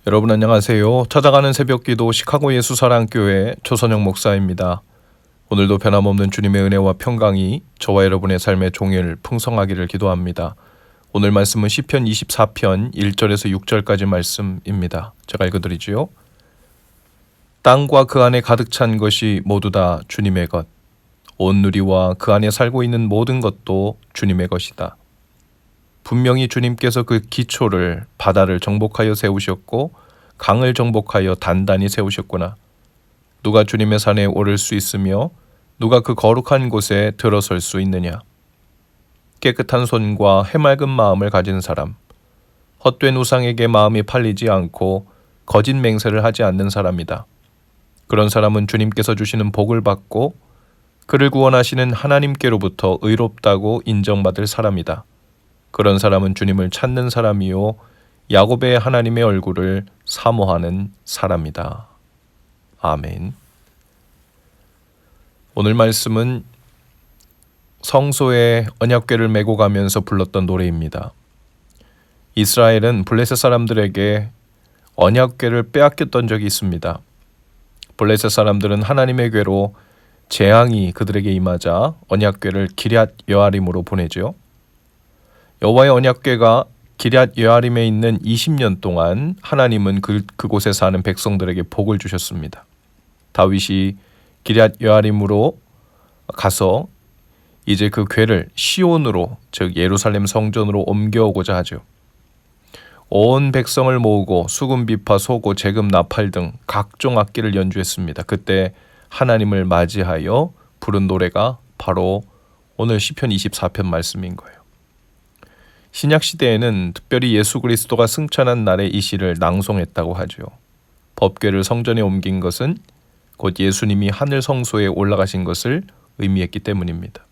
여러분 안녕하세요. 찾아가는 새벽기도 시카고 예수사랑교회 조선영 목사입니다. 오늘도 변함없는 주님의 은혜와 평강이 저와 여러분의 삶의 종일 풍성하기를 기도합니다. 오늘 말씀은 시편 24편 1절에서 6절까지 말씀입니다. 제가 읽어드리지요. 땅과 그 안에 가득 찬 것이 모두 다 주님의 것. 온 누리와 그 안에 살고 있는 모든 것도 주님의 것이다. 분명히 주님께서 그 기초를 바다를 정복하여 세우셨고 강을 정복하여 단단히 세우셨구나. 누가 주님의 산에 오를 수 있으며 누가 그 거룩한 곳에 들어설 수 있느냐. 깨끗한 손과 해맑은 마음을 가진 사람, 헛된 우상에게 마음이 팔리지 않고 거짓 맹세를 하지 않는 사람이다. 그런 사람은 주님께서 주시는 복을 받고 그를 구원하시는 하나님께로부터 의롭다고 인정받을 사람이다. 그런 사람은 주님을 찾는 사람이요 야곱의 하나님의 얼굴을 사모하는 사람이다. 아멘. 오늘 말씀은 성소에 언약궤를 메고 가면서 불렀던 노래입니다. 이스라엘은 블레셋 사람들에게 언약궤를 빼앗겼던 적이 있습니다. 블레셋 사람들은 하나님의 궤로 재앙이 그들에게 임하자 언약궤를 기럇 여아림으로 보내죠. 여호와의 언약궤가 기럇 여아림에 있는 20년 동안 하나님은 그곳에 사는 백성들에게 복을 주셨습니다. 다윗이 기럇 여아림으로 가서 이제 그 궤를 시온으로, 즉 예루살렘 성전으로 옮겨오고자 하죠. 온 백성을 모으고 수금, 비파, 소고, 제금, 나팔 등 각종 악기를 연주했습니다. 그때 하나님을 맞이하여 부른 노래가 바로 오늘 시편 24편 말씀인 거예요. 신약 시대에는 특별히 예수 그리스도가 승천한 날의 이 시를 낭송했다고 하죠. 법궤를 성전에 옮긴 것은 곧 예수님이 하늘 성소에 올라가신 것을 의미했기 때문입니다.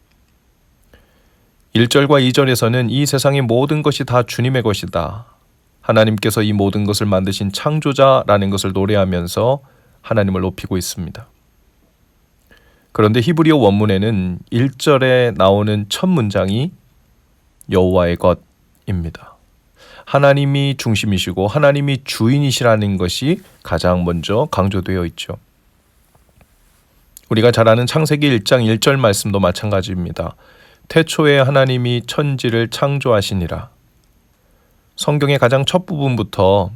1절과 2절에서는 이 세상의 모든 것이 다 주님의 것이다. 하나님께서 이 모든 것을 만드신 창조자라는 것을 노래하면서 하나님을 높이고 있습니다. 그런데 히브리어 원문에는 1절에 나오는 첫 문장이 여호와의 것입니다. 하나님이 중심이시고 하나님이 주인이시라는 것이 가장 먼저 강조되어 있죠. 우리가 잘 아는 창세기 1장 1절 말씀도 마찬가지입니다. 태초에 하나님이 천지를 창조하시니라. 성경의 가장 첫 부분부터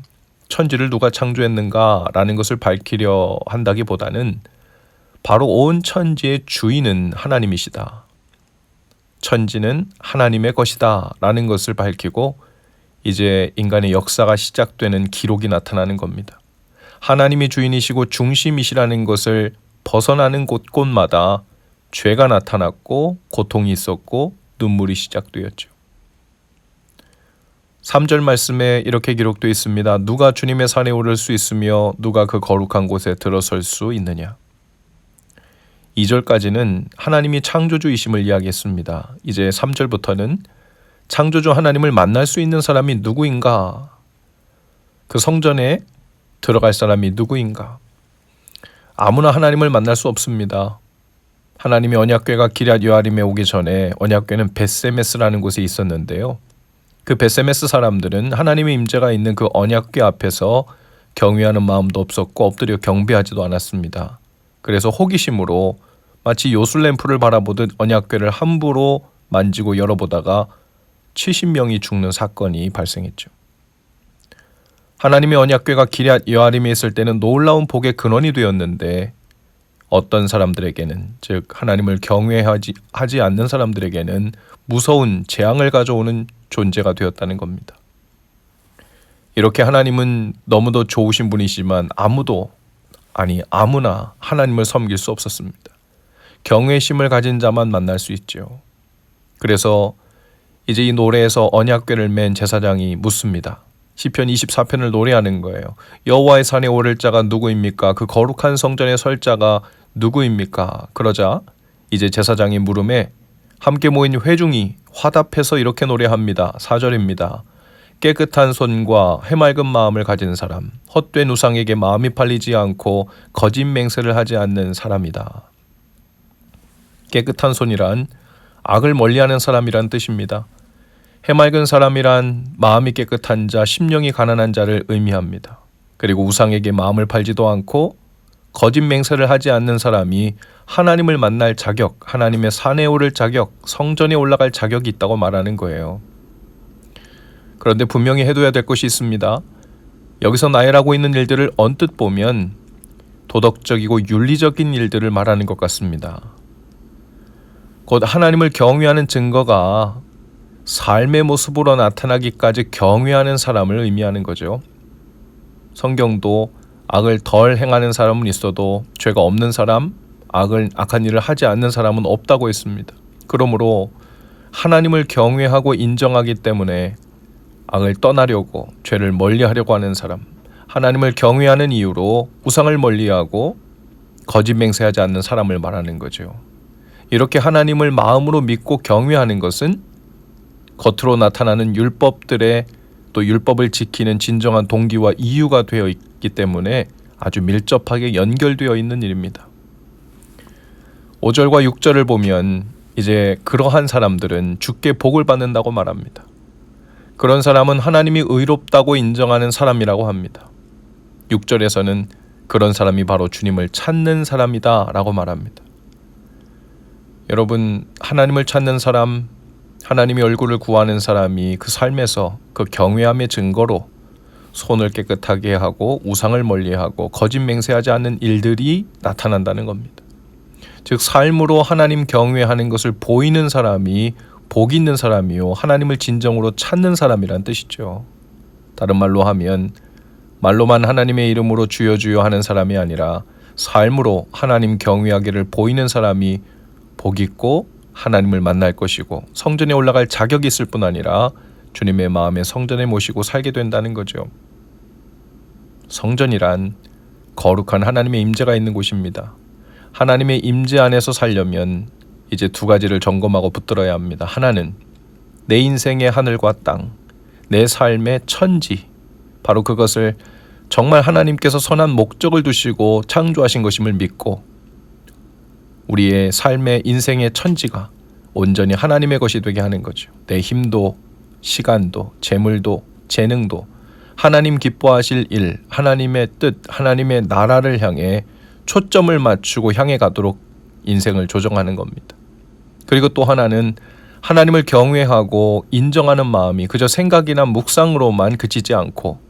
천지를 누가 창조했는가라는 것을 밝히려 한다기보다는 바로 온 천지의 주인은 하나님이시다. 천지는 하나님의 것이다 라는 것을 밝히고 이제 인간의 역사가 시작되는 기록이 나타나는 겁니다. 하나님이 주인이시고 중심이시라는 것을 벗어나는 곳곳마다 죄가 나타났고 고통이 있었고 눈물이 시작되었죠. 3절 말씀에 이렇게 기록되어 있습니다. 누가 주님의 산에 오를 수 있으며 누가 그 거룩한 곳에 들어설 수 있느냐. 2절까지는 하나님이 창조주이심을 이야기했습니다. 이제 3절부터는 창조주 하나님을 만날 수 있는 사람이 누구인가? 그 성전에 들어갈 사람이 누구인가? 아무나 하나님을 만날 수 없습니다. 하나님의 언약궤가 기럇 여아림에 오기 전에 언약궤는 벳세메스라는 곳에 있었는데요. 그 벳세메스 사람들은 하나님의 임재가 있는 그 언약궤 앞에서 경외하는 마음도 없었고 엎드려 경배하지도 않았습니다. 그래서 호기심으로 마치 요술램프를 바라보듯 언약궤를 함부로 만지고 열어보다가 70명이 죽는 사건이 발생했죠. 하나님의 언약궤가 기럇 여아림에 있을 때는 놀라운 복의 근원이 되었는데 어떤 사람들에게는, 즉 하나님을 경외하지 않는 사람들에게는 무서운 재앙을 가져오는 존재가 되었다는 겁니다. 이렇게 하나님은 너무도 좋으신 분이시지만 아무나 하나님을 섬길 수 없었습니다. 경외심을 가진 자만 만날 수 있죠. 그래서 이제 이 노래에서 언약궤를 맨 제사장이 묻습니다. 시편 24편을 노래하는 거예요. 여호와의 산에 오를 자가 누구입니까? 그 거룩한 성전에 설 자가 누구입니까? 그러자 이제 제사장이 물음에 함께 모인 회중이 화답해서 이렇게 노래합니다. 4절입니다. 깨끗한 손과 해맑은 마음을 가진 사람, 헛된 우상에게 마음이 팔리지 않고 거짓 맹세를 하지 않는 사람이다. 깨끗한 손이란 악을 멀리하는 사람이란 뜻입니다. 해맑은 사람이란 마음이 깨끗한 자, 심령이 가난한 자를 의미합니다. 그리고 우상에게 마음을 팔지도 않고 거짓 맹세를 하지 않는 사람이 하나님을 만날 자격, 하나님의 산에 오를 자격, 성전에 올라갈 자격이 있다고 말하는 거예요. 그런데 분명히 해둬야 될 것이 있습니다. 여기서 나열하고 있는 일들을 언뜻 보면 도덕적이고 윤리적인 일들을 말하는 것 같습니다. 곧 하나님을 경외하는 증거가 삶의 모습으로 나타나기까지 경외하는 사람을 의미하는 거죠. 성경도 악을 덜 행하는 사람은 있어도 죄가 없는 사람, 악한 일을 하지 않는 사람은 없다고 했습니다. 그러므로 하나님을 경외하고 인정하기 때문에 악을 떠나려고 죄를 멀리하려고 하는 사람, 하나님을 경외하는 이유로 우상을 멀리하고 거짓 맹세하지 않는 사람을 말하는 거죠. 이렇게 하나님을 마음으로 믿고 경외하는 것은 겉으로 나타나는 율법들의 또 율법을 지키는 진정한 동기와 이유가 되어 있기 때문에 아주 밀접하게 연결되어 있는 일입니다. 5절과 6절을 보면 이제 그러한 사람들은 주께 복을 받는다고 말합니다. 그런 사람은 하나님이 의롭다고 인정하는 사람이라고 합니다. 6절에서는 그런 사람이 바로 주님을 찾는 사람이다 라고 말합니다. 여러분, 하나님을 찾는 사람, 하나님의 얼굴을 구하는 사람이 그 삶에서 그 경외함의 증거로 손을 깨끗하게 하고 우상을 멀리하고 거짓 맹세하지 않는 일들이 나타난다는 겁니다. 즉 삶으로 하나님 경외하는 것을 보이는 사람이 복 있는 사람이요 하나님을 진정으로 찾는 사람이란 뜻이죠. 다른 말로 하면 말로만 하나님의 이름으로 주여 주여 하는 사람이 아니라 삶으로 하나님 경외하기를 보이는 사람이 복 있고 하나님을 만날 것이고 성전에 올라갈 자격이 있을 뿐 아니라 주님의 마음에 성전에 모시고 살게 된다는 거죠. 성전이란 거룩한 하나님의 임재가 있는 곳입니다. 하나님의 임재 안에서 살려면 이제 두 가지를 점검하고 붙들어야 합니다. 하나는 내 인생의 하늘과 땅, 내 삶의 천지, 바로 그것을 정말 하나님께서 선한 목적을 두시고 창조하신 것임을 믿고 우리의 삶의 인생의 천지가 온전히 하나님의 것이 되게 하는 거죠. 내 힘도 시간도 재물도 재능도 하나님 기뻐하실 일, 하나님의 뜻, 하나님의 나라를 향해 초점을 맞추고 향해 가도록 인생을 조정하는 겁니다. 그리고 또 하나는 하나님을 경외하고 인정하는 마음이 그저 생각이나 묵상으로만 그치지 않고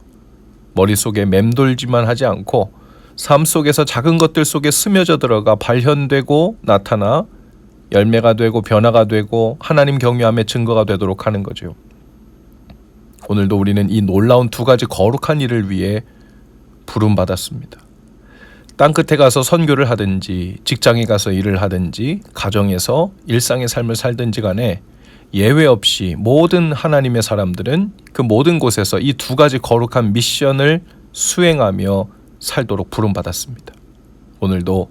머릿속에 맴돌지만 하지 않고 삶 속에서 작은 것들 속에 스며져 들어가 발현되고 나타나 열매가 되고 변화가 되고 하나님 경외함의 증거가 되도록 하는 거죠. 오늘도 우리는 이 놀라운 두 가지 거룩한 일을 위해 부름받았습니다. 땅끝에 가서 선교를 하든지 직장에 가서 일을 하든지 가정에서 일상의 삶을 살든지 간에 예외 없이 모든 하나님의 사람들은 그 모든 곳에서 이 두 가지 거룩한 미션을 수행하며 살도록 부름받았습니다. 오늘도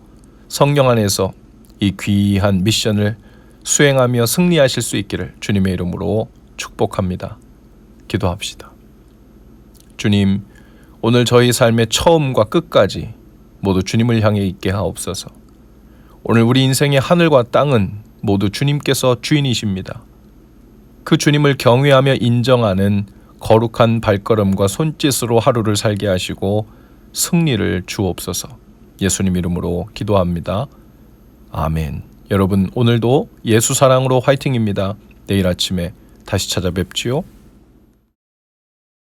성령 안에서 이 귀한 미션을 수행하며 승리하실 수 있기를 주님의 이름으로 축복합니다. 기도합시다. 주님, 오늘 저희 삶의 처음과 끝까지 모두 주님을 향해 있게 하옵소서. 오늘 우리 인생의 하늘과 땅은 모두 주님께서 주인이십니다. 그 주님을 경외하며 인정하는 거룩한 발걸음과 손짓으로 하루를 살게 하시고 승리를 주옵소서. 예수님 이름으로 기도합니다. 아멘. 여러분, 오늘도 예수 사랑으로 화이팅입니다. 내일 아침에 다시 찾아뵙지요.